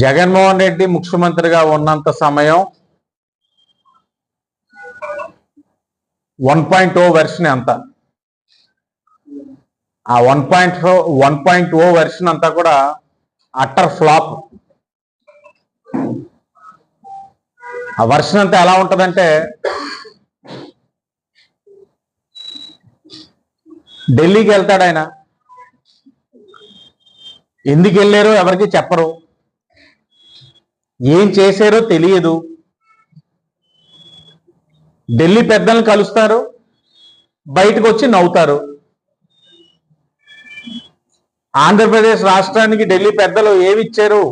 జగన్మోహన్ రెడ్డి ముఖ్యమంత్రిగా ఉన్నంత సమయం 1.0 వెర్షన్ అంతా ఆ 1.0 వెర్షన్ అంతా కూడా అట్టర్ ఫ్లాప్. ఆ వెర్షన్ అంతా ఎలా ఉంటుందంటే, ఢిల్లీకి వెళ్తాడు ఆయన, ఎందుకు వెళ్ళారో ఎవరికి చెప్పరు, ఏం చేశారో తెలియదు. ఢిల్లీ పెద్దలను కలుస్తారు, బయటకు వచ్చి నవ్వుతారు. ఆంధ్రప్రదేశ్ రాష్ట్రానికి ఢిల్లీ పెద్దలు ఏమి ఇచ్చారు,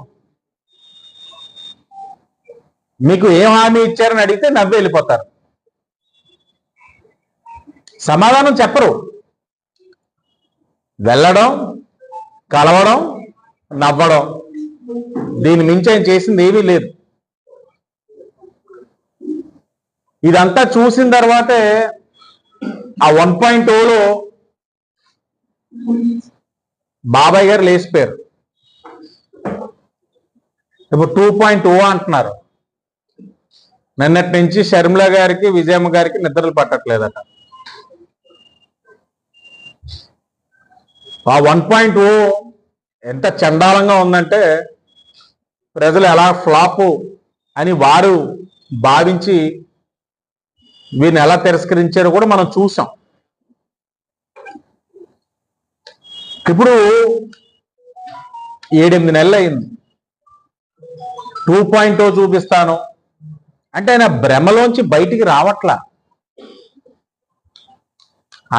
మీకు ఏం హామీ ఇచ్చారని అడిగితే నవ్వి వెళ్ళిపోతారు, సమాధానం చెప్పరు. వెళ్ళడం, కలవడం, నవ్వడం, దీని మించి ఆయన చేసింది ఏమీ లేదు. ఇదంతా చూసిన తర్వాతే ఆ 1.0లో బాబాయ్ గారు లేచిపోయారు. ఇప్పుడు 2.0 అంటున్నారు. నిన్నటి నుంచి షర్మిల గారికి, విజయమ్మ గారికి నిద్రలు పట్టట్లేదట. ఆ 1.0 ఎంత చండాలంగా ఉందంటే, ప్రజలు ఎలా ఫ్లాపు అని వారు భావించి వీరిని ఎలా తిరస్కరించారో కూడా మనం చూసాం. ఇప్పుడు 7-8 నెలలు అయింది. 2.0 చూపిస్తాను అంటే ఆయన భ్రమలోంచి బయటికి రావట్లా.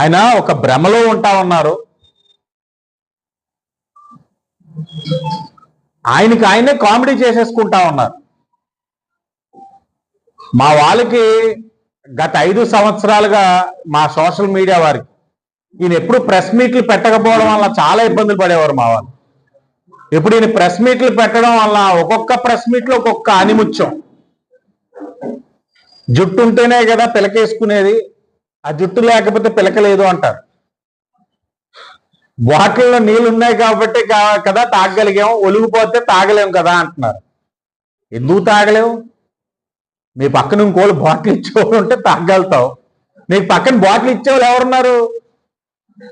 ఆయన ఒక భ్రమలో ఉంటా ఉన్నారు. ఆయనకి ఆయనే కామెడీ చేసేసుకుంటా ఉన్నారు. మా వాళ్ళకి గత 5 సంవత్సరాలుగా మా సోషల్ మీడియా వారికి ఈయన ఎప్పుడు ప్రెస్ మీట్లు పెట్టకపోవడం వల్ల చాలా ఇబ్బందులు పడేవారు మా వాళ్ళు. ఇప్పుడు ఈయన ప్రెస్ మీట్లు పెట్టడం వల్ల ఒక్కొక్క ప్రెస్ మీట్లో ఒక్కొక్క అనిముత్యం. జుట్టు ఉంటేనే కదా పిలకేసుకునేది, ఆ జుట్టు లేకపోతే పిలకలేదు అంటారు. బాటిల్లో నీళ్ళు ఉన్నాయి కాబట్టి కదా తాగగలిగాం, ఒలిగిపోతే తాగలేం కదా అంటున్నారు. ఎందుకు తాగలేవు? మీ పక్కన ఇంకోళ్ళు బాటిల్ ఇచ్చేవాళ్ళు ఉంటే తాగలుగుతావు. నీకు పక్కన బాటిల్ ఇచ్చేవాళ్ళు ఎవరున్నారు?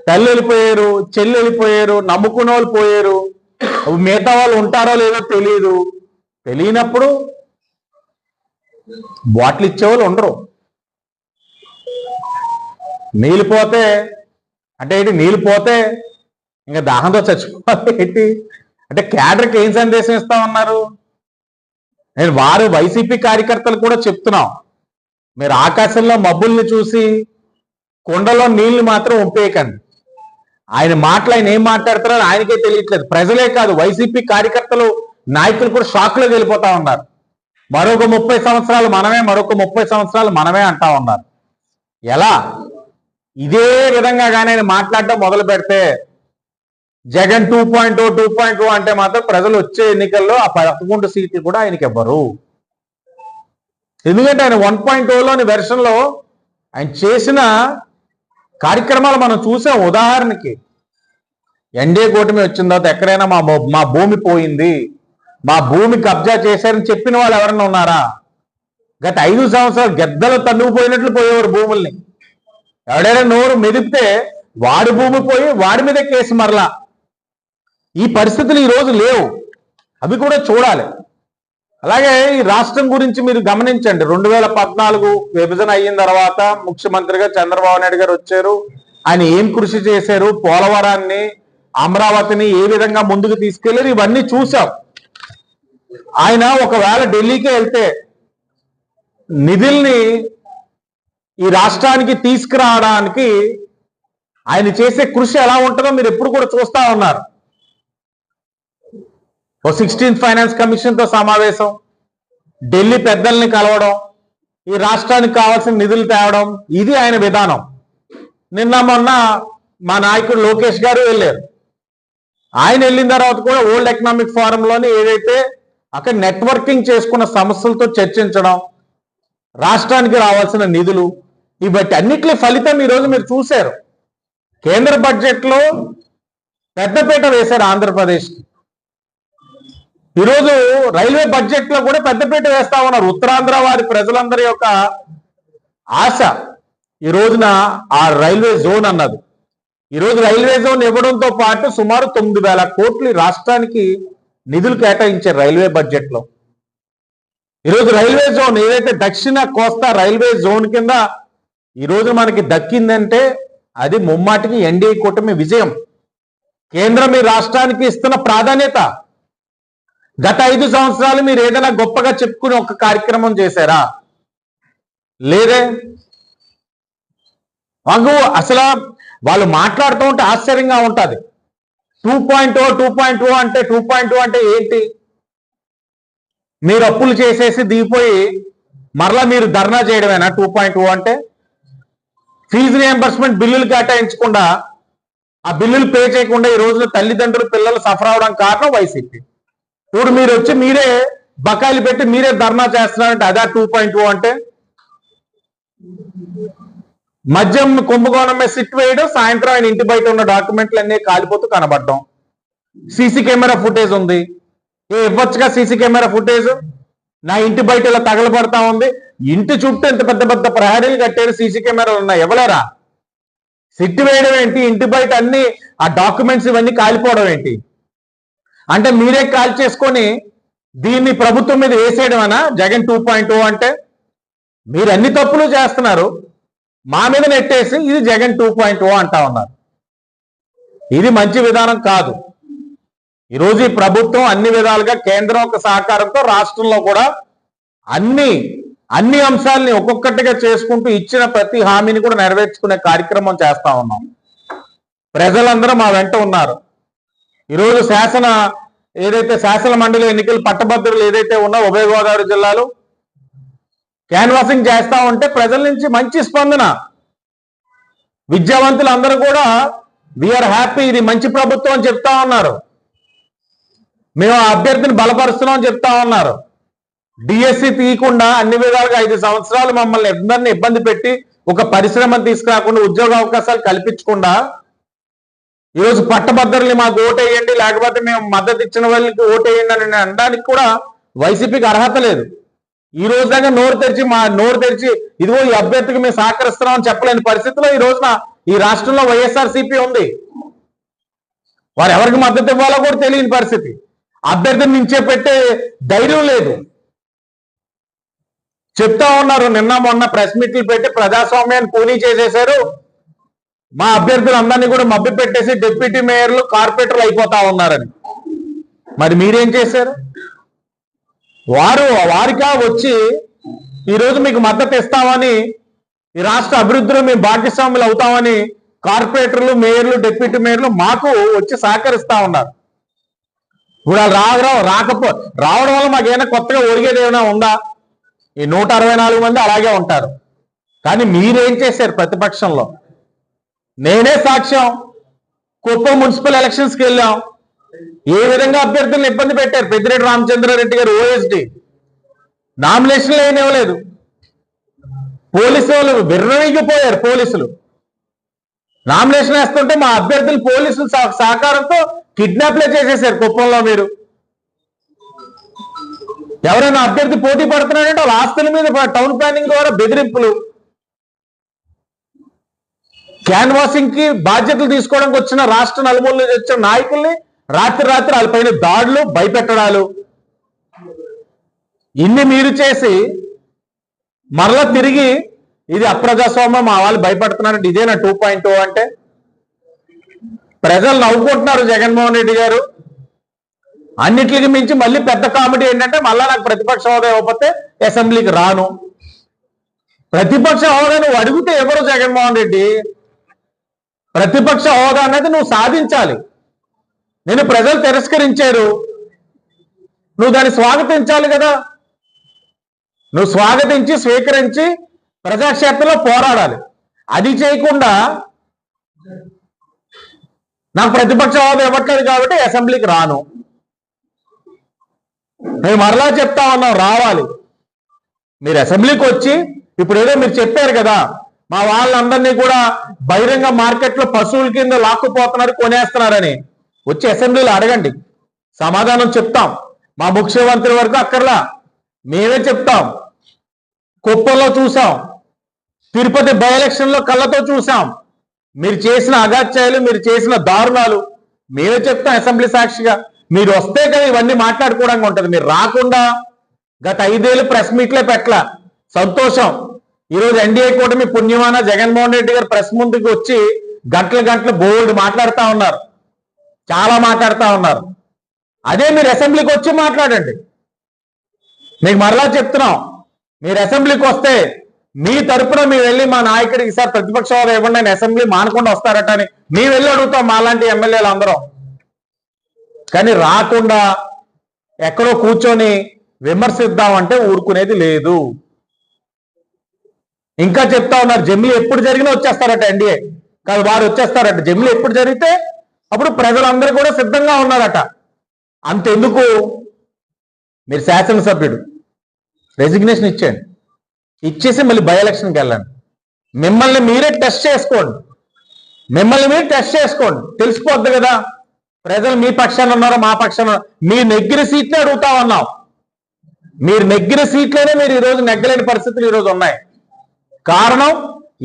తల్లి వెళ్ళిపోయారు, చెల్లి వెళ్ళిపోయారు, నమ్ముకున్న వాళ్ళు పోయారు, మిగతా వాళ్ళు ఉంటారో లేదో తెలియదు. తెలియనప్పుడు బాటిల్ ఇచ్చేవాళ్ళు ఉండరు. నీళ్ళు పోతే అంటే ఏంటి, నీళ్ళు పోతే ఇంకా దాహంతో చచ్చిపోవాలి ఏంటి అంటే, క్యాడర్కి ఏం సందేశం ఇస్తా ఉన్నారు? నేను వారు వైసీపీ కార్యకర్తలు కూడా చెప్తున్నాం, మీరు ఆకాశంలో మబ్బుల్ని చూసి కుండలో నీళ్లు మాత్రం ఒప్పేయకండి. ఆయన మాటలు ఆయన ఏం మాట్లాడుతారో ఆయనకే తెలియట్లేదు. ప్రజలే కాదు, వైసీపీ కార్యకర్తలు, నాయకులు కూడా షాక్లోకి వెళ్ళిపోతా ఉన్నారు. మరొక 30 సంవత్సరాలు మనమే, మరొక 30 సంవత్సరాలు మనమే అంటా ఉన్నారు. ఎలా? ఇదే విధంగా కానీ ఆయన మాట్లాడటం మొదలు పెడితే, జగన్ 2.0 అంటే మాత్రం ప్రజలు వచ్చే ఎన్నికల్లో ఆ 11 సీట్లు కూడా ఆయనకి ఇవ్వరు. ఎందుకంటే ఆయన 1.0లోని వెర్షన్లో ఆయన చేసిన కార్యక్రమాలు మనం చూసాం. ఉదాహరణకి ఎన్డీఏ కూటమి వచ్చిన తర్వాత ఎక్కడైనా మా భూమి పోయింది, మా భూమి కబ్జా చేశారని చెప్పిన వాళ్ళు ఎవరన్నా ఉన్నారా? గత 5 సంవత్సరాలు గెద్దలు తన్నుకుపోయినట్లు పోయేవారు భూముల్ని. ఎవడైనా నోరు మెదిపితే వాడి భూమి పోయి వాడి మీద కేసు మరలా. ఈ పరిస్థితులు ఈరోజు లేవు, అవి కూడా చూడాలి. అలాగే ఈ రాష్ట్రం గురించి మీరు గమనించండి. 2014 విభజన అయిన తర్వాత ముఖ్యమంత్రిగా చంద్రబాబు నాయుడు గారు వచ్చారు. ఆయన ఏం కృషి చేశారు, పోలవరాన్ని, అమరావతిని ఏ విధంగా ముందుకు తీసుకెళ్లారు, ఇవన్నీ చూసాం. ఆయన ఒకవేళ ఢిల్లీకి వెళ్తే నిధుల్ని ఈ రాష్ట్రానికి తీసుకురావడానికి ఆయన చేసే కృషి ఎలా ఉంటుందో మీరు ఎప్పుడు కూడా చూస్తా ఉన్నారు. 16th ఫైనాన్స్ కమిషన్తో సమావేశం, ఢిల్లీ పెద్దల్ని కలవడం, ఈ రాష్ట్రానికి కావాల్సిన నిధులు తేవడం, ఇది ఆయన విధానం. నిన్న మొన్న మా నాయకుడు లోకేష్ గారు వెళ్ళారు. ఆయన వెళ్ళిన తర్వాత కూడా వరల్డ్ ఎకనామిక్ ఫోరంలోని ఏదైతే అక్కడ నెట్వర్కింగ్ చేసుకున్న సమస్యలతో చర్చించడం, రాష్ట్రానికి రావాల్సిన నిధులు, ఇవన్నీ అన్నిటి ఫలితం ఈరోజు మీరు చూశారు. కేంద్ర బడ్జెట్లో పెద్దపీట వేశారు ఆంధ్రప్రదేశ్కి. ఈరోజు రైల్వే బడ్జెట్ లో కూడా పెద్దపీట వేస్తా ఉన్నారు. ఉత్తరాంధ్ర వారి ప్రజలందరి యొక్క ఆశ ఈ రోజున ఆ రైల్వే జోన్ అన్నది. ఈరోజు రైల్వే జోన్ ఇవ్వడంతో పాటు సుమారు 9,000 కోట్లు రాష్ట్రానికి నిధులు కేటాయించారు రైల్వే బడ్జెట్ లో. ఈరోజు రైల్వే జోన్ ఏదైతే దక్షిణ కోస్తా రైల్వే జోన్ కింద ఈరోజు మనకి దక్కిందంటే అది ముమ్మాటికి ఎన్డీఏ కూటమి విజయం. కేంద్రం మీ రాష్ట్రానికి ఇస్తున్న ప్రాధాన్యత. గత 5 సంవత్సరాలు మీరు ఏదైనా గొప్పగా చెప్పుకుని ఒక కార్యక్రమం చేశారా? లేదే. మాకు అసలు వాళ్ళు మాట్లాడుతూ ఉంటే ఆశ్చర్యంగా ఉంటుంది. 2.0 అంటే 2.0 అంటే ఏంటి? మీరు అప్పులు చేసేసి దిగిపోయి మరలా మీరు ధర్నా చేయడమేనా 2.0 అంటే? ఫీజు రియంబర్స్మెంట్ బిల్లులు కేటాయించకుండా, ఆ బిల్లులు పే చేయకుండా ఈ రోజున తల్లిదండ్రులు పిల్లలు సఫర్ అవడం కారణం వైసీపీ. ఇప్పుడు మీరు వచ్చి మీరే బకాయిలు పెట్టి మీరే ధర్నా చేస్తున్నారంటే అదా 2.0 అంటే? మద్యం కుంభకోణం మీద సిట్ వేయడం, సాయంత్రం ఆయన ఇంటి బయట ఉన్న డాక్యుమెంట్లు అన్నీ కాలిపోతూ కనబడడం. సీసీ కెమెరా ఫుటేజ్ ఉంది. ఇవ్వచ్చుగా సీసీ కెమెరా ఫుటేజ్. నా ఇంటి బయట ఇలా తగలబడతా ఉంది. ఇంటి చుట్టూ ఇంత పెద్ద పెద్ద ప్రహరీలు కట్టారు, సీసీ కెమెరాలు ఉన్నాయి, ఇవ్వలేరా? సిట్ వేయడం ఏంటి? ఇంటి బయట అన్ని ఆ డాక్యుమెంట్స్ ఇవన్నీ కాలిపోవడం ఏంటి? అంటే మీరే కాల్ చేసుకొని దీన్ని ప్రభుత్వం మీద వేసేయడమేనా జగన్ 2.0 అంటే? మీరు అన్ని తప్పులు చేస్తున్నారు, మా మీద నెట్టేసి ఇది జగన్ 2.0 అంటా ఉన్నారు. ఇది మంచి విధానం కాదు. ఈరోజు ఈ ప్రభుత్వం అన్ని విధాలుగా కేంద్రం యొక్క సహకారంతో రాష్ట్రంలో కూడా అన్ని అంశాలని ఒక్కొక్కటిగా చేసుకుంటూ ఇచ్చిన ప్రతి హామీని కూడా నెరవేర్చుకునే కార్యక్రమం చేస్తా ఉన్నాం. ప్రజలందరూ మా వెంట ఉన్నారు. ఈరోజు ఏదైతే శాసన మండలి ఎన్నికలు పట్టభద్రులు ఏదైతే ఉన్నా ఉభయ గోదావరి జిల్లాలో క్యాన్వాసింగ్ చేస్తా ఉంటే ప్రజల నుంచి మంచి స్పందన. విద్యావంతులు అందరూ కూడా వీఆర్ హ్యాపీ, ఇది మంచి ప్రభుత్వం అని చెప్తా ఉన్నారు. మేము ఆ అభ్యర్థిని బలపరుస్తున్నాం అని చెప్తా ఉన్నారు. డిఎస్సి తీయకుండా అన్ని విధాలుగా 5 సంవత్సరాలు మమ్మల్ని అందరినీ ఇబ్బంది పెట్టి ఒక పరిశ్రమను తీసుకురాకుండా ఉద్యోగ అవకాశాలు కల్పించకుండా ఈరోజు పట్టభద్రుల్ని మాకు ఓటేయండి, లేకపోతే మేము మద్దతు ఇచ్చిన వాళ్ళకి ఓటేయండి అని అనడానికి కూడా వైసీపీకి అర్హత లేదు. ఈ రోజు దాకా నోరు తెరిచి ఇదిగో ఈ అభ్యర్థికి మేము సహకరిస్తున్నాం అని చెప్పలేని పరిస్థితిలో ఈ రోజున ఈ రాష్ట్రంలో వైఎస్ఆర్సీపీ ఉంది. వారు ఎవరికి మద్దతు ఇవ్వాలో కూడా తెలియని పరిస్థితి. అభ్యర్థిని నుంచే పెట్టే ధైర్యం లేదు. చెప్తా ఉన్నారు, నిన్న మొన్న ప్రెస్ మీట్లు పెట్టి ప్రజాస్వామ్యాన్ని కూనీ చేసేశారు, మా అభ్యర్థులందరినీ కూడా మభ్య పెట్టేసి డిప్యూటీ మేయర్లు కార్పొరేటర్లు అయిపోతా ఉన్నారని. మరి మీరేం చేశారు? వారికా వచ్చి ఈరోజు మీకు మద్దతు ఇస్తామని, ఈ రాష్ట్ర అభివృద్ధిలో మేము భాగస్వాములు అవుతామని కార్పొరేటర్లు, మేయర్లు, డిప్యూటీ మేయర్లు మాకు వచ్చి సహకరిస్తా ఉన్నారు. ఇప్పుడు వాళ్ళు రావడం వల్ల మాకేమైనా కొత్తగా ఒరిగేది ఏమైనా ఉందా? ఈ 164 మంది అలాగే ఉంటారు. కానీ మీరేం చేశారు ప్రతిపక్షంలో? నేనే సాక్ష్యం. కుప్పం మున్సిపల్ ఎలక్షన్స్కి వెళ్ళాం, ఏ విధంగా అభ్యర్థులను ఇబ్బంది పెట్టారు. పెద్దిరెడ్డి రామచంద్రారెడ్డి గారు ఓఎస్డి నామినేషన్లు ఏమి ఇవ్వలేదు. పోలీసు వాళ్ళు విర్రవీగిపోయారు. పోలీసులు నామినేషన్ వేస్తుంటే మా అభ్యర్థులు పోలీసుల సహకారంతో కిడ్నాప్లే చేసేసారు కుప్పంలో. మీరు ఎవరైనా అభ్యర్థి పోటీ పడుతున్నారంటే వాళ్ళ ఆస్తుల మీద టౌన్ ప్లానింగ్ ద్వారా బెదిరింపులు, క్యాన్వాసింగ్ కి బాధ్యతలు తీసుకోవడానికి వచ్చిన రాష్ట్ర నలుమూల నుంచి వచ్చిన నాయకుల్ని రాత్రి వాళ్ళపైన దాడులు, భయపెట్టడాలు, ఇన్ని మీరు చేసి మరలా తిరిగి ఇది అప్రజాస్వామ్యం, మా వాళ్ళు భయపడుతున్నారంటే ఇదేనా 2.0 అంటే? ప్రజలు నవ్వుకుంటున్నారు. జగన్మోహన్ రెడ్డి గారు అన్నిటికి మించి మళ్ళీ పెద్ద కామెడీ ఏంటంటే మళ్ళా నాకు ప్రతిపక్ష హోదా ఇవ్వకపోతే అసెంబ్లీకి రాను. ప్రతిపక్ష హోదా నువ్వు అడిగితే ఎవరు జగన్మోహన్ రెడ్డి? ప్రతిపక్ష హోదా అనేది నువ్వు సాధించాలి. నేను ప్రజలు తిరస్కరించారు, నువ్వు దాన్ని స్వాగతించాలి కదా. నువ్వు స్వాగతించి స్వీకరించి ప్రజాక్షేత్రంలో పోరాడాలి. అది చేయకుండా నాకు ప్రతిపక్ష హోదా ఇవ్వట్లేదు కాబట్టి అసెంబ్లీకి రాను. మేము మరలా చెప్తా ఉన్నాం, రావాలి. మీరు అసెంబ్లీకి వచ్చి ఇప్పుడు ఏదో మీరు చెప్పారు కదా, మా వాళ్ళందరినీ కూడా బహిరంగ మార్కెట్లో పశువుల కింద లాక్కుపోతున్నారు, కొనేస్తున్నారని. వచ్చి అసెంబ్లీలో అడగండి, సమాధానం చెప్తాం. మా ముఖ్యమంత్రి వరకు అక్కర్లా, మేమే చెప్తాం. కుప్పంలో చూసాం, తిరుపతి బై ఎలక్షన్లో కళ్ళతో చూసాం. మీరు చేసిన అగాత్యాలు, మీరు చేసిన దారుణాలు మేమే చెప్తాం అసెంబ్లీ సాక్షిగా. మీరు వస్తే కదా ఇవన్నీ మాట్లాడుకోవడానికి ఉంటుంది. మీరు రాకుండా గత 5 ఏళ్ళు ప్రెస్ మీట్లే పెట్టలా. సంతోషం, ఈరోజు ఎన్డీఏ కూటమి పుణ్యమాన జగన్మోహన్ రెడ్డి గారు ప్రెస్ ముందుకు వచ్చి గంటలు గంటలు బోల్డ్ మాట్లాడుతూ ఉన్నారు, చాలా మాట్లాడుతూ ఉన్నారు. అదే మీరు అసెంబ్లీకి వచ్చి మాట్లాడండి. మీకు మరలా చెప్తున్నాం, మీరు అసెంబ్లీకి వస్తే మీ తరపున మీరు వెళ్ళి మా నాయకుడికి సార్ ప్రతిపక్ష హోదా ఇవ్వండి, ఆయన అసెంబ్లీ మానకుండా వస్తారట అని మేము వెళ్ళి అడుగుతాం మాలాంటి ఎమ్మెల్యేలు అందరం. కానీ రాకుండా ఎక్కడో కూర్చొని విమర్శిద్దామంటే ఊరుకునేది లేదు. ఇంకా చెప్తా ఉన్నారు, జమిలీ ఎప్పుడు జరిగినా వచ్చేస్తారట ఎన్డీఏ కాదు, వారు వచ్చేస్తారట. జమిలీ ఎప్పుడు జరిగితే అప్పుడు ప్రజలందరూ కూడా సిద్ధంగా ఉన్నారట. అంతెందుకు, మీరు శాసనసభ్యుడు రెసిగ్నేషన్ ఇచ్చేయండి, ఇచ్చేసి మళ్ళీ బై ఎలక్షన్కి వెళ్ళండి. మిమ్మల్ని మీరే టెస్ట్ చేసుకోండి, మిమ్మల్ని మీరు టెస్ట్ చేసుకోండి, తెలిసిపోద్ది కదా ప్రజలు మీ పక్షాన ఉన్నారో మా పక్షాన. మీరు నెగ్గిన సీట్లే అడుగుతా ఉన్నాం. మీరు నెగ్గిన సీట్లోనే మీరు ఈరోజు నెగ్గలేని పరిస్థితులు ఈరోజు ఉన్నాయి. కారణం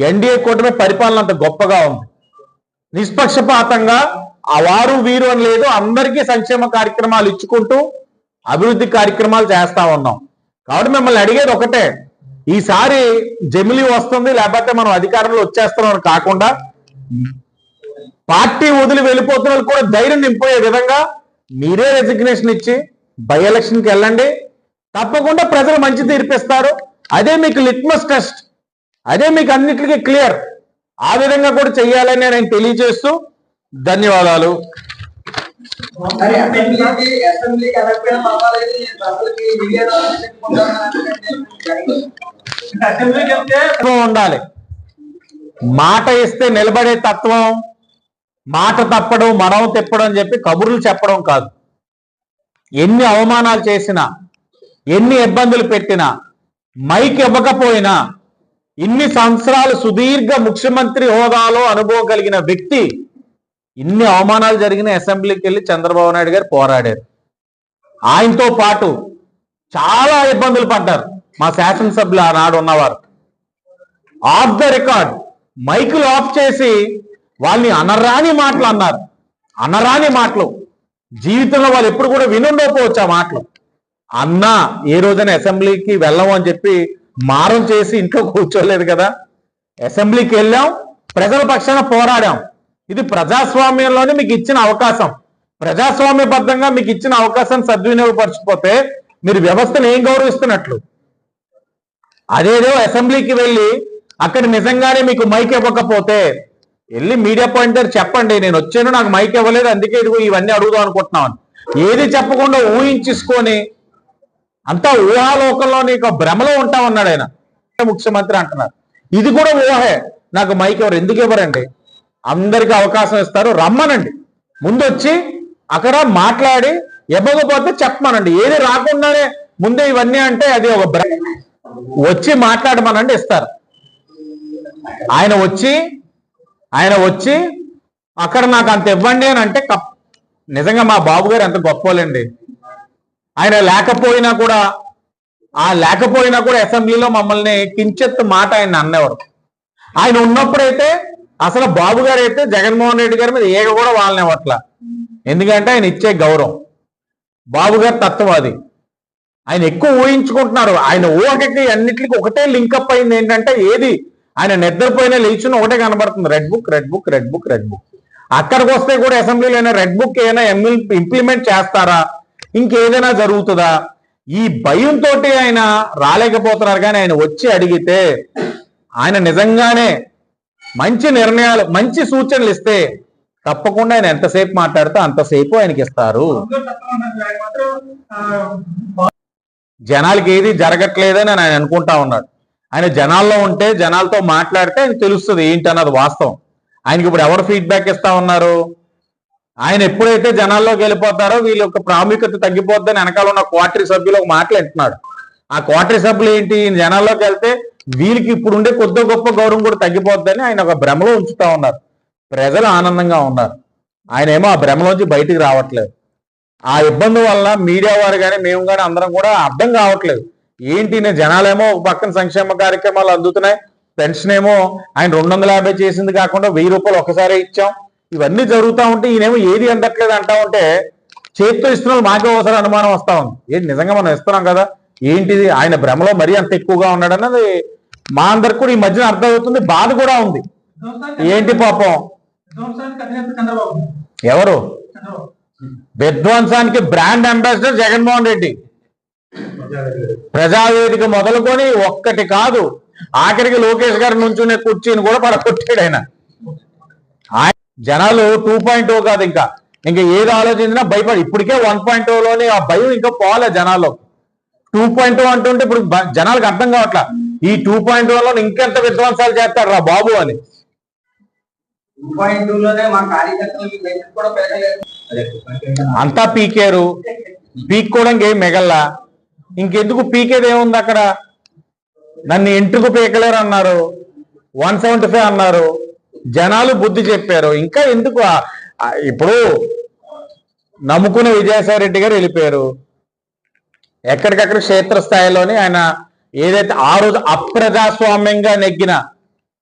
ఎన్డీఏ కూటమి పరిపాలన అంత గొప్పగా ఉంది. నిష్పక్షపాతంగా ఆ వారు వీరు అని లేదు, అందరికీ సంక్షేమ కార్యక్రమాలు ఇచ్చుకుంటూ అభివృద్ధి కార్యక్రమాలు చేస్తా ఉన్నాం. కాబట్టి మిమ్మల్ని అడిగేది ఒకటే, ఈసారి జమిలీ వస్తుంది లేకపోతే మనం అధికారంలో వచ్చేస్తున్నాం కాకుండా పార్టీ వదిలి వెళ్ళిపోతున్న వాళ్ళు కూడా ధైర్యం నింపోయే విధంగా మీరే రెసిగ్నేషన్ ఇచ్చి బై ఎలక్షన్కి వెళ్ళండి. తప్పకుండా ప్రజలు మంచి తీర్పిస్తారు. అదే మీకు లిట్మస్ టెస్ట్, అదే మీకు అన్నిటికీ క్లియర్. ఆ విధంగా కూడా చెయ్యాలని నేను తెలియజేస్తూ ధన్యవాదాలు. ఉండాలి, మాట ఇస్తే నిలబడే తత్వం, మాట తప్పడం మనం తిప్పడం అని చెప్పి కబుర్లు చెప్పడం కాదు. ఎన్ని అవమానాలు చేసినా, ఎన్ని ఇబ్బందులు పెట్టినా, మైక్ ఇవ్వకపోయినా, ఇన్ని సంవత్సరాలు సుదీర్ఘ ముఖ్యమంత్రి హోదాలో అనుభవం కలిగిన వ్యక్తి ఇన్ని అవమానాలు జరిగిన అసెంబ్లీకి వెళ్ళి చంద్రబాబు నాయుడు గారు పోరాడారు. ఆయనతో పాటు చాలా ఇబ్బందులు పడ్డారు మా శాసనసభ్యులు ఆనాడు ఉన్నవారు. ఆఫ్ ద రికార్డ్ మైకులు ఆఫ్ చేసి వాళ్ళని అనరాని మాటలు అన్నారు. అనరాని మాటలు జీవితంలో వాళ్ళు ఎప్పుడు కూడా వినుండకపోవచ్చు. ఆ మాటలు అన్నా ఏ రోజైనా అసెంబ్లీకి వెళ్ళము అని చెప్పి మారం చేసి ఇంట్లో కూర్చోలేదు కదా. అసెంబ్లీకి వెళ్ళాం, ప్రజల పక్షాన పోరాడాం. ఇది ప్రజాస్వామ్యంలోనే మీకు ఇచ్చిన అవకాశం. ప్రజాస్వామ్యబద్ధంగా మీకు ఇచ్చిన అవకాశాన్ని సద్వినియోగపరచిపోతే మీరు వ్యవస్థను ఏం గౌరవిస్తున్నట్లు? అదేదో అసెంబ్లీకి వెళ్ళి అక్కడ నిజంగానే మీకు మైక్ ఇవ్వకపోతే వెళ్ళి మీడియా పాయింటర్ చెప్పండి, నేను వచ్చాను నాకు మైక్ ఇవ్వలేదు అందుకే ఇదిగో ఇవన్నీ అడుగుదాం అనుకుంటున్నాను. ఏది చెప్పకుండా ఊహించుకొని అంతా ఊహాలోకంలో నీకు భ్రమలో ఉంటా ఉన్నాడు ఆయన. ముఖ్యమంత్రి అంటున్నారు, ఇది కూడా ఊహే. నాకు మైక్ ఎవరు ఎందుకు ఇవ్వరండి? అందరికీ అవకాశం ఇస్తారు, రమ్మనండి, ముందు వచ్చి అక్కడ మాట్లాడి ఇవ్వకపోతే చెప్పమనండి. ఏది రాకుండానే ముందే ఇవన్నీ అంటే అది ఒక వచ్చి మాట్లాడమనండి, ఇస్తారు. ఆయన వచ్చి అక్కడ నాకు అంత ఇవ్వండి అని అంటే నిజంగా మా బాబు గారు ఎంత గొప్పలండి. ఆయన లేకపోయినా కూడా అసెంబ్లీలో మమ్మల్ని కించెత్తు మాట ఆయన అనేవారు. ఆయన ఉన్నప్పుడైతే అసలు బాబు గారు అయితే జగన్మోహన్ రెడ్డి గారి మీద ఏగ కూడా వాళ్ళనివ్వట్ల. ఎందుకంటే ఆయన ఇచ్చే గౌరవం, బాబు గారు తత్వవాది. ఆయన ఎక్కువ ఊహించుకుంటున్నారు. ఆయన ఊహకి అన్నిటికీ ఒకటే లింకప్ అయింది ఏంటంటే, ఏది ఆయన నిద్రపోయినా లేచిన ఒకటే కనబడుతుంది, red book red book red book red book. అక్కడికి వస్తే కూడా అసెంబ్లీలో అయినా రెడ్ బుక్ ఏమైనా ఇంప్లిమెంట్ చేస్తారా, ఇంకేదైనా జరుగుతుందా, ఈ భయంతో ఆయన రాలేకపోతున్నారు. కానీ ఆయన వచ్చి అడిగితే ఆయన నిజంగానే మంచి నిర్ణయాలు మంచి సూచనలు ఇస్తే తప్పకుండా ఆయన ఎంతసేపు మాట్లాడితే అంతసేపు ఆయనకి ఇస్తారు. జనాలకి ఏది జరగట్లేదని ఆయన అనుకుంటా ఉన్నాడు. ఆయన జనాల్లో ఉంటే జనాలతో మాట్లాడితే ఆయన తెలుస్తుంది ఏంటన్నది వాస్తవం. ఆయనకి ఇప్పుడు ఎవరు ఫీడ్బ్యాక్ ఇస్తా ఉన్నారు? ఆయన ఎప్పుడైతే జనాల్లోకి వెళ్ళిపోతారో వీళ్ళ యొక్క ప్రాముఖ్యత తగ్గిపోద్దని వెనకాల ఉన్న క్వార్టరీ సభ్యులు ఒక మాటలు అంటున్నాడు. ఆ క్వార్టరీ సభ్యులు ఏంటి, జనాల్లోకి వెళ్తే వీళ్ళకి ఇప్పుడు ఉండే కొద్ది గొప్ప గౌరవం కూడా తగ్గిపోద్దని ఆయన ఒక భ్రమలో ఉంచుతా ఉన్నారు. ప్రజలు ఆనందంగా ఉన్నారు, ఆయన ఏమో ఆ భ్రమలోంచి బయటికి రావట్లేదు. ఆ ఇబ్బంది వల్ల మీడియా వారు కానీ మేము కానీ అందరం కూడా అర్థం కావట్లేదు. ఏంటి జనాలేమో ఒక పక్కన సంక్షేమ కార్యక్రమాలు అందుతున్నాయి, పెన్షన్ ఏమో ఆయన 250 చేసింది కాకుండా 1000 రూపాయలు ఒకసారి ఇచ్చాం, ఇవన్నీ జరుగుతూ ఉంటే ఈయనేమో ఏది అందట్లేదు అంటా ఉంటే చేతితో ఇస్తున్న మాకే ఒకసారి అనుమానం వస్తా ఉంది. ఏంటి నిజంగా మనం ఇస్తున్నాం కదా, ఏంటిది ఆయన భ్రమలో మరీ అంత ఎక్కువగా ఉన్నాడు అన్నది మా అందరికి కూడా ఈ మధ్యన అర్థమవుతుంది. బాధ కూడా ఉంది. ఏంటి పాపం ఎవరు విధ్వంసానికి బ్రాండ్ అంబాసిడర్ జగన్మోహన్ రెడ్డి. ప్రజావేదిక మొదలుకొని ఒక్కటి కాదు, ఆఖరికి లోకేష్ గారి నుంచునే కుర్చీని కూడా పడగొట్టాడు ఆయన. జనాలు 2.0 కాదు, ఇంకా ఏది ఆలోచించినా భయపడి ఇప్పటికే 1.0లోని ఆ భయం ఇంకా పోలే జనాల్లో. 2.0 అంటుంటే ఇప్పుడు జనాలకు అర్థం కావట్లా, ఈ 2.0లో ఇంకెంత విధ్వంసాలు చేస్తాడు రా బాబు అని. 2.2లోనే మా కార్యకర్తలు అంతా పీకేరు, పీక్కోవడం ఏం మిగల్లా. ఇంకెందుకు పీకేది ఏముంది అక్కడ? నన్ను ఇంటికి పీకలేరు అన్నారు, 175 అన్నారు, జనాలు బుద్ధి చెప్పారు. ఇంకా ఎందుకు? ఇప్పుడు నమ్ముకున్న విజయసాయి రెడ్డి గారు వెళ్ళిపోయారు. ఎక్కడికక్కడ క్షేత్రస్థాయిలోని ఆయన ఏదైతే ఆ రోజు అప్రజాస్వామ్యంగా నెగ్గిన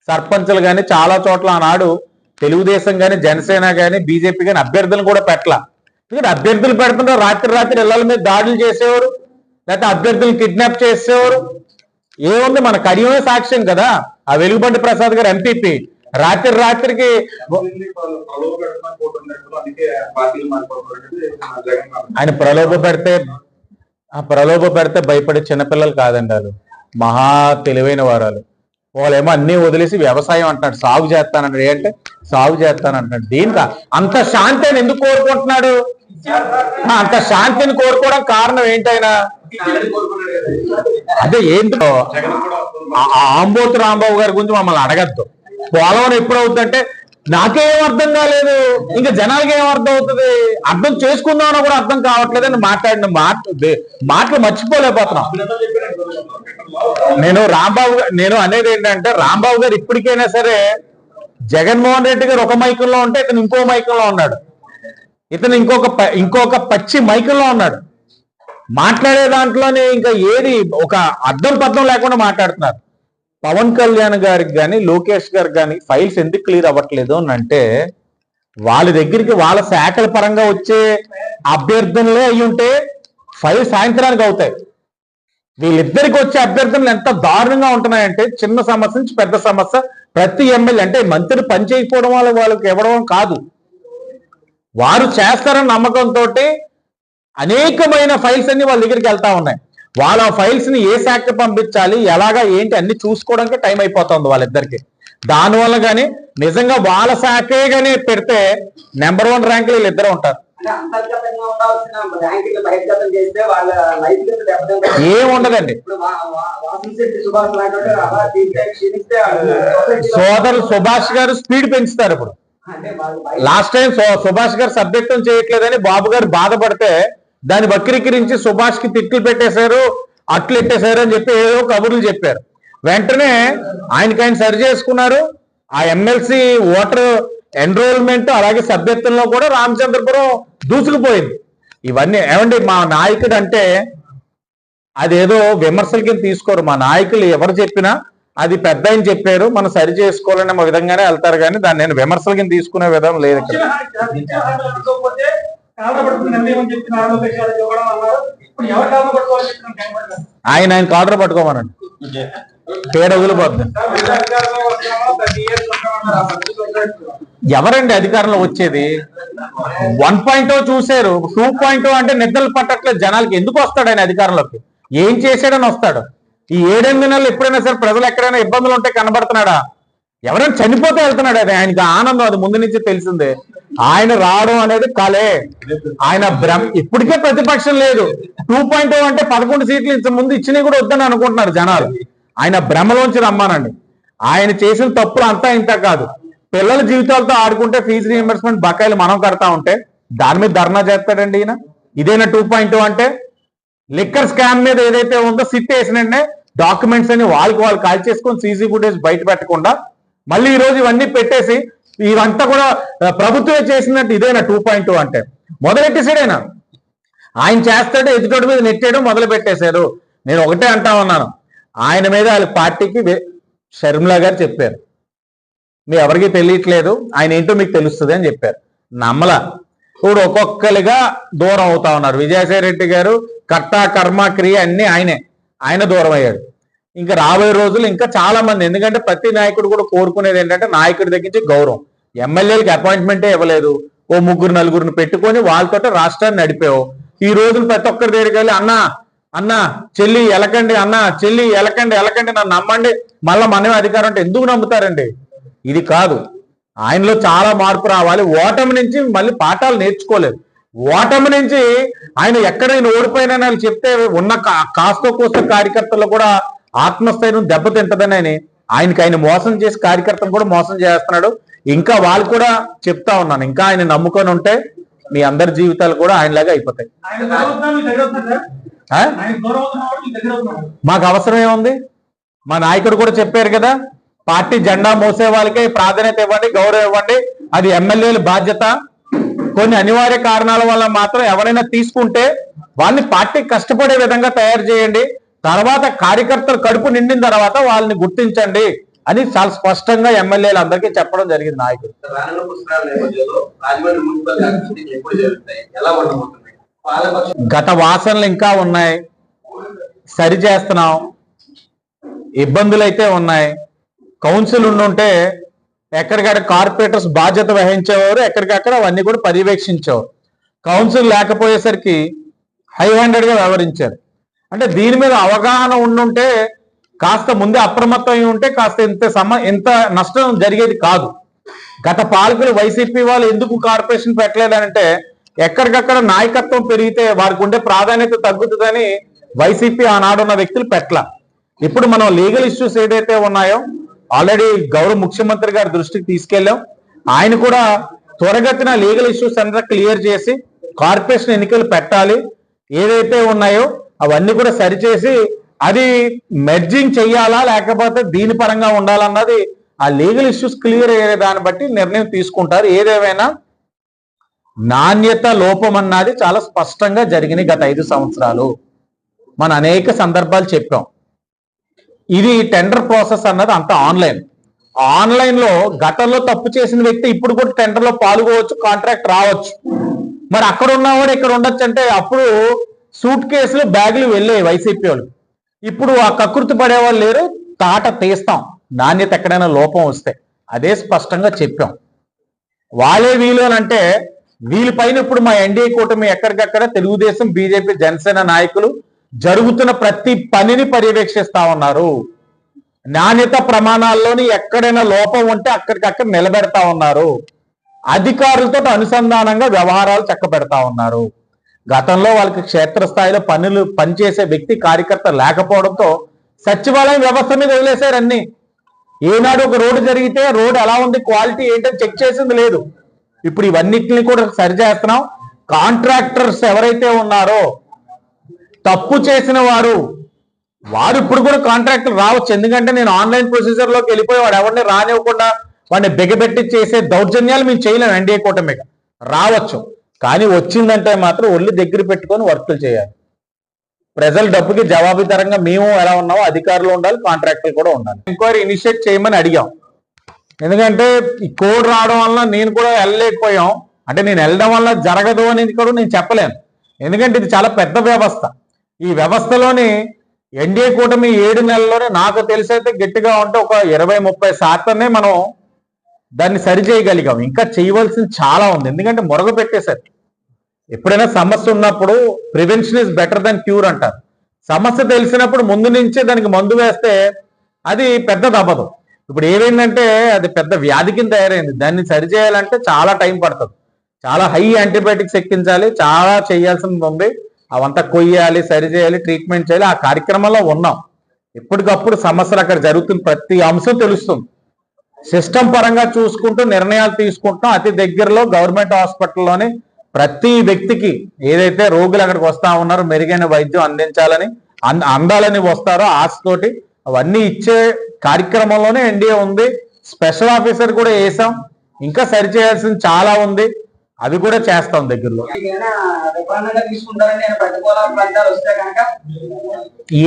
సర్పంచులు కానీ చాలా చోట్ల ఆనాడు తెలుగుదేశం కానీ జనసేన కానీ బీజేపీ కానీ అభ్యర్థులను కూడా పెట్టలా. ఎందుకంటే అభ్యర్థులు పెడుతుంటే రాత్రి ఇళ్ల మీద దాడులు చేసేవారు, లేకపోతే అభ్యర్థులు కిడ్నాప్ చేసేవారు. ఏముంది, మన కడియమే సాక్ష్యం కదా. ఆ వెలుగుబంటి ప్రసాద్ గారు ఎంపీపీ రాత్రికి ఆయన ప్రలోభ పెడితే భయపడే చిన్నపిల్లలు కాదండి, వాళ్ళు మహా తెలివైన వారాలు. వాళ్ళేమో అన్ని వదిలేసి వ్యవసాయం అంటున్నాడు, సాగు చేస్తానంటాడు. ఏంటంటే సాగు చేస్తానంటున్నాడు. దీనికి అంత శాంతిని ఎందుకు కోరుకుంటున్నాడు? అంత శాంతిని కోరుకోవడం కారణం ఏంటైనా? అదే ఏంటో ఆంబోతు రాంబాబు గారి గురించి మమ్మల్ని అడగద్దు. పోలవరం ఎప్పుడు అవుతుందంటే నాకేం అర్థం కాలేదు, ఇంకా జనాలకి ఏం అర్థం అవుతుంది, అర్థం చేసుకుందామని కూడా అర్థం కావట్లేదు అని మాట్లాడిన మాటలు మర్చిపోలేకపోతున్నాం. నేను అనేది ఏంటంటే రాంబాబు గారు ఇప్పటికైనా సరే జగన్మోహన్ రెడ్డి గారు ఒక మైకంలో ఉంటే ఇతను ఇంకో మైకంలో ఉన్నాడు, ఇతను ఇంకొక పచ్చి మైకంలో ఉన్నాడు. మాట్లాడే దాంట్లోనే ఇంకా ఏది ఒక అర్థం పర్థం లేకుండా మాట్లాడుతున్నారు. పవన్ కళ్యాణ్ గారికి కానీ లోకేష్ గారికి కానీ ఫైల్స్ ఎందుకు క్లియర్ అవ్వట్లేదు అని అంటే వాళ్ళ దగ్గరికి వాళ్ళ శాఖల పరంగా వచ్చే అభ్యర్థనలే అయి ఉంటే ఫైల్ సాయంత్రానికి అవుతాయి. వీళ్ళిద్దరికి వచ్చే అభ్యర్థనలు ఎంత దారుణంగా ఉంటున్నాయంటే చిన్న సమస్య నుంచి పెద్ద సమస్య ప్రతి ఎమ్మెల్యే అంటే మంత్రి పని చేయకపోవడం వల్ల వాళ్ళకి ఇవ్వడం కాదు, వారు చేస్తారన్న నమ్మకంతో అనేకమైన ఫైల్స్ అన్ని వాళ్ళ దగ్గరికి వెళ్తా ఉన్నాయి. వాళ్ళ ఫైల్స్ ని ఏ శాఖ పంపించాలి, ఎలాగా ఏంటి అన్ని చూసుకోవడానికి టైం అయిపోతుంది వాళ్ళిద్దరికి. దానివల్ల కానీ నిజంగా వాళ్ళ శాఖే కానీ పెడితే నెంబర్ 1 ర్యాంకులు వీళ్ళిద్దరే ఉంటారు. ఏముండదండి. సోదరు సుభాష్ గారు స్పీడ్ పెంచుతారు. ఇప్పుడు లాస్ట్ టైం సుభాష్ గారు సభ్యత్వం చేయట్లేదని బాబు గారు బాధపడితే దాన్ని వక్రీకరించి సుభాష్ కి తిట్లు పెట్టేశారు, అట్లు ఎట్టేశారు అని చెప్పి ఏదో కబుర్లు చెప్పారు. వెంటనే ఆయన సరి చేసుకున్నారు. ఆ ఎమ్మెల్సీ ఓటర్ ఎన్రోల్మెంట్ అలాగే సభ్యత్వంలో కూడా రామచంద్రపురం దూసుకుపోయింది. ఇవన్నీ ఏమండి, మా నాయకుడు అంటే అదేదో విమర్శల కింద తీసుకోరు. మా నాయకులు ఎవరు చెప్పినా అది పెద్ద ఆయన చెప్పారు, మనం సరి చేసుకోవాలనే మా విధంగానే వెళ్తారు, కానీ దాన్ని నేను విమర్శల కింద తీసుకునే విధానం లేదు ఇక్కడ. ఆయన కాలర్ పట్టుకోమనండి, పేడ వదిలిపోద్ది. ఎవరండి అధికారంలో వచ్చేది? 1.0 చూశారు, 2.0 అంటే నిద్రలు పట్టట్లేదు జనాలకి. ఎందుకు వస్తాడు ఆయన అధికారంలోకి? ఏం చేశాడని వస్తాడు? ఈ 7-8 నెలలు ఎప్పుడైనా సరే ప్రజలు ఎక్కడైనా ఇబ్బందులు ఉంటే కనబడుతున్నాడా? ఎవరైనా చనిపోతే వెళ్తున్నాడు. అది ఆయనకి ఆనందం, అది ముందు నుంచి తెలిసిందే. ఆయన రావడం అనేది కలే. ఆయన ఇప్పటికే ప్రతిపక్షం లేదు. 2.0 అంటే 11 సీట్లు ఇంత ముందు ఇచ్చినవి కూడా వద్దని అనుకుంటున్నారు జనాలు. ఆయన భ్రమలోంచి రమ్మానండి. ఆయన చేసిన తప్పులు అంతా ఇంత కాదు. పిల్లల జీవితాలతో ఆడుకుంటే ఫీజు రీయింబర్స్మెంట్ బకాయిలు మనం కడతా ఉంటే దాని మీద ధర్నా చేస్తాడండి ఈయన. ఇదేనా 2.0 అంటే? లిక్కర్ స్కామ్ మీద ఏదైతే ఉందో సిట్ వేసినంటే డాక్యుమెంట్స్ అని వాళ్ళు కాల్ చేసుకొని సీసీ ఫుటేజ్ బయట పెట్టకుండా మళ్ళీ ఈ రోజు ఇవన్నీ పెట్టేసి ఇవంతా కూడా ప్రభుత్వమే చేసినట్టు ఇదేనా 2.0 అంటే? మొదలెట్టేసాడైనా ఆయన చేస్తాడు, ఎదుటోడి మీద నెట్టేయడం మొదలు పెట్టేశారు. నేను ఒకటే అంటా ఉన్నాను, ఆయన మీద వాళ్ళ పార్టీకి షర్మిలా గారు చెప్పారు, మీ ఎవరికి తెలియట్లేదు, ఆయన ఏంటో మీకు తెలుస్తుంది అని చెప్పారు. నమ్మల. ఇప్పుడు ఒక్కొక్కరిగా దూరం అవుతా ఉన్నారు. విజయసాయి రెడ్డి గారు కర్త కర్మ క్రియ అన్ని ఆయన దూరం అయ్యాడు. ఇంకా రాబోయే రోజులు ఇంకా చాలా మంది, ఎందుకంటే ప్రతి నాయకుడు కూడా కోరుకునేది ఏంటంటే నాయకుడి దగ్గర గౌరవం. ఎమ్మెల్యేలకు అపాయింట్మెంటే ఇవ్వలేదు, ఓ ముగ్గురు నలుగురిని పెట్టుకొని వాళ్ళతో రాష్ట్రాన్ని నడిపావు. ఈ రోజులు ప్రతి ఒక్కరి దగ్గరికి వెళ్ళి అన్న చెల్లి ఎలకండి, అన్న చెల్లి ఎలకండి నన్ను నమ్మండి, మళ్ళీ మనమే అధికారం అంటే ఎందుకు నమ్ముతారండి? ఇది కాదు. ఆయనలో చాలా మార్పు రావాలి. ఓటమి నుంచి మళ్ళీ పాఠాలు నేర్చుకోలేదు. ఓటమి నుంచి ఆయన ఎక్కడైనా ఓడిపోయినా చెప్తే ఉన్న కాస్తో కోస్తో కార్యకర్తలు కూడా ఆత్మస్థైర్యం దెబ్బతింటదని ఆయన మోసం చేసి కార్యకర్తలు కూడా మోసం చేస్తున్నాడు. ఇంకా వాళ్ళు కూడా చెప్తా ఉన్నాను, ఇంకా ఆయన నమ్ముకొని ఉంటే మీ అందరి జీవితాలు కూడా ఆయనలాగా అయిపోతాయి. మాకు అవసరం ఏముంది? మా నాయకుడు కూడా చెప్పారు కదా, పార్టీ జెండా మోసే వాళ్ళకి ప్రాధాన్యత ఇవ్వండి, గౌరవం ఇవ్వండి, అది ఎమ్మెల్యేల బాధ్యత. కొన్ని అనివార్య కారణాల వల్ల మాత్రం ఎవరైనా తీసుకుంటే వాళ్ళని పార్టీ కష్టపడే విధంగా తయారు చేయండి, తర్వాత కార్యకర్తలు కడుపు నిండిన తర్వాత వాళ్ళని గుర్తించండి అని చాలా స్పష్టంగా ఎమ్మెల్యేలు అందరికీ చెప్పడం జరిగింది నాయకుడు. గత వాసనలు ఇంకా ఉన్నాయి, సరి చేస్తున్నాం. ఇబ్బందులు అయితే ఉన్నాయి. కౌన్సిల్ ఉండుంటే ఎక్కడికక్కడ కార్పొరేటర్స్ బాధ్యత వహించేవారు, ఎక్కడికక్కడ అవన్నీ కూడా పర్యవేక్షించేవారు. కౌన్సిల్ లేకపోయేసరికి హై హ్యాండెడ్గా వ్యవహరించారు. అంటే దీని మీద అవగాహన ఉండుంటే, కాస్త ముందే అప్రమత్తం అయి ఉంటే కాస్త ఇంత నష్టం జరిగేది కాదు. గత పాలకులు వైసీపీ వాళ్ళు ఎందుకు కార్పొరేషన్ పెట్టలేదంటే, ఎక్కడికక్కడ నాయకత్వం పెరిగితే వారికి ఉండే ప్రాధాన్యత తగ్గుతుందని వైసీపీ ఆనాడున్న వ్యక్తులు పెట్టల. ఇప్పుడు మనం లీగల్ ఇష్యూస్ ఏదైతే ఉన్నాయో ఆల్రెడీ గౌరవ ముఖ్యమంత్రి గారి దృష్టికి తీసుకెళ్ళాం. ఆయన కూడా త్వరగతిన లీగల్ ఇష్యూస్ అంతా క్లియర్ చేసి కార్పొరేషన్ ఎన్నికలు పెట్టాలి, ఏదైతే ఉన్నాయో అవన్నీ కూడా సరిచేసి అది మెర్జింగ్ చెయ్యాలా లేకపోతే దీని పరంగా ఉండాలన్నది ఆ లీగల్ ఇష్యూస్ క్లియర్ అయ్యే దాన్ని బట్టి నిర్ణయం తీసుకుంటారు. ఏదేమైనా నాణ్యత లోపం అన్నది చాలా స్పష్టంగా జరిగినాయి గత 5 సంవత్సరాలు. మనం అనేక సందర్భాలు చెప్పాం. ఇది టెండర్ ప్రాసెస్ అన్నది అంత ఆన్లైన్ లో గతంలో తప్పు చేసిన వ్యక్తి ఇప్పుడు కూడా టెండర్ లో పాల్గొవచ్చు, కాంట్రాక్ట్ రావచ్చు. మరి అక్కడ ఉన్నవాడు ఇక్కడ ఉండొచ్చు అంటే అప్పుడు సూట్ కేసులు బ్యాగులు వెళ్ళాయి వైసీపీ వాళ్ళు. ఇప్పుడు ఆ కకృతి పడేవాళ్ళు లేరు, తాట తీస్తాం నాణ్యత ఎక్కడైనా లోపం వస్తే. అదే స్పష్టంగా చెప్పాం. వాళ్ళే వీలు అని అంటే వీళ్ళపైన ఇప్పుడు మా ఎన్డీఏ కూటమి ఎక్కడికక్కడ తెలుగుదేశం, బీజేపీ, జనసేన నాయకులు జరుగుతున్న ప్రతి పనిని పర్యవేక్షిస్తా ఉన్నారు. నాణ్యత ప్రమాణాల్లోని ఎక్కడైనా లోపం ఉంటే అక్కడికక్కడ నిలబెడతా ఉన్నారు. అధికారులతో అనుసంధానంగా వ్యవహారాలు చక్కబెడతా ఉన్నారు. గతంలో వాళ్ళకి క్షేత్రస్థాయిలో పనిచేసే వ్యక్తి, కార్యకర్త లేకపోవడంతో సచివాలయం వ్యవస్థ మీద వదిలేశారు అన్ని. ఏనాడు ఒక రోడ్డు జరిగితే రోడ్డు ఎలా ఉంది, క్వాలిటీ ఏంటని చెక్ చేసింది లేదు. ఇప్పుడు ఇవన్నిటిని కూడా సరిచేస్తున్నాం. కాంట్రాక్టర్స్ ఎవరైతే ఉన్నారో తప్పు చేసిన వారు ఇప్పుడు కూడా కాంట్రాక్టర్ రావచ్చు. ఎందుకంటే నేను ఆన్లైన్ ప్రొసీజర్ లోకి వెళ్ళిపోయి వాడు ఎవరిని రానివ్వకుండా వాడిని బిగబెట్టి చేసే దౌర్జన్యాలు మేము చేయలేము. ఎన్డీఏ కూటమిగా రావచ్చు, కానీ వచ్చిందంటే మాత్రం ఒళ్ళు దగ్గర పెట్టుకొని వర్కులు చేయాలి. ప్రజల డబ్బుకి జవాబుదారంగా మేము ఎలా ఉన్నామో అధికారులు ఉండాలి, కాంట్రాక్టర్లు కూడా ఉండాలి. ఎంక్వైరీ ఇనిషియేట్ చేయమని అడిగాం. ఎందుకంటే ఈ కోడ్ రావడం వల్ల నేను కూడా వెళ్ళలేకపోయాం. అంటే నేను వెళ్ళడం వల్ల జరగదు అనేది కూడా నేను చెప్పలేను. ఎందుకంటే ఇది చాలా పెద్ద వ్యవస్థ. ఈ వ్యవస్థలోని ఎన్డీఏ కూటమి 7 నెలల్లోనే నాకు తెలిసైతే గట్టిగా ఉంటే ఒక 20-30% మనం దాన్ని సరి చేయగలిగాం. ఇంకా చేయవలసింది చాలా ఉంది. ఎందుకంటే మొరగ పెట్టేశారు. ఎప్పుడైనా సమస్య ఉన్నప్పుడు prevention is better than cure అంటారు. సమస్య తెలిసినప్పుడు ముందు నుంచే దానికి మందు వేస్తే అది పెద్దది అవ్వదు. ఇప్పుడు ఏమైందంటే అది పెద్ద వ్యాధి కింద తయారైంది. దాన్ని సరిచేయాలంటే చాలా టైం పడుతుంది. చాలా హై యాంటీబయాటిక్స్ ఎక్కించాలి, చాలా చేయాల్సింది ఉంది. అవంతా కొయ్యాలి, సరిచేయాలి, ట్రీట్మెంట్ చేయాలి. ఆ కార్యక్రమంలో ఉన్నాం. ఎప్పటికప్పుడు సమస్యలు అక్కడ జరుగుతున్న ప్రతి అంశం తెలుస్తుంది. సిస్టమ్ పరంగా చూసుకుంటూ నిర్ణయాలు తీసుకుంటాం. అతి దగ్గరలో గవర్నమెంట్ హాస్పిటల్లోని ప్రతి వ్యక్తికి ఏదైతే రోగులు అక్కడికి వస్తా ఉన్నారో మెరుగైన వైద్యం అందించాలని అందాలని వస్తారో ఆశతోటి అవన్నీ ఇచ్చే కార్యక్రమంలోనే ఎన్డీఏ ఉంది. స్పెషల్ ఆఫీసర్ కూడా వేసాం. ఇంకా సరిచేయాల్సింది చాలా ఉంది. అది కూడా చేస్తాం దగ్గరలో.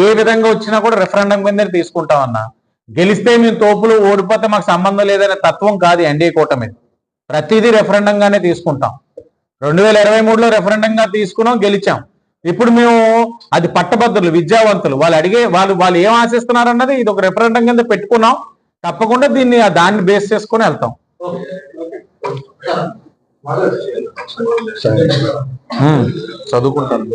ఏ విధంగా వచ్చినా కూడా రెఫరెండం కింద తీసుకుంటాం అన్న. గెలిస్తే మేము తోపులు, ఓడిపోతే మాకు సంబంధం లేదనే తత్వం కాదు ఎన్డీఏ కూటమి. ప్రతిదీ రెఫరెండంగానే తీసుకుంటాం. 2023లో రెఫరెండంగా తీసుకున్నాం, గెలిచాం. ఇప్పుడు మేము అది పట్టభద్రులు, విద్యావంతులు, వాళ్ళు అడిగే వాళ్ళు ఏం ఆశిస్తున్నారు అన్నది ఇది ఒక రెఫరెండం కింద పెట్టుకున్నాం. తప్పకుండా దాన్ని బేస్ చేసుకుని వెళ్తాం. చదువుకుంటాను.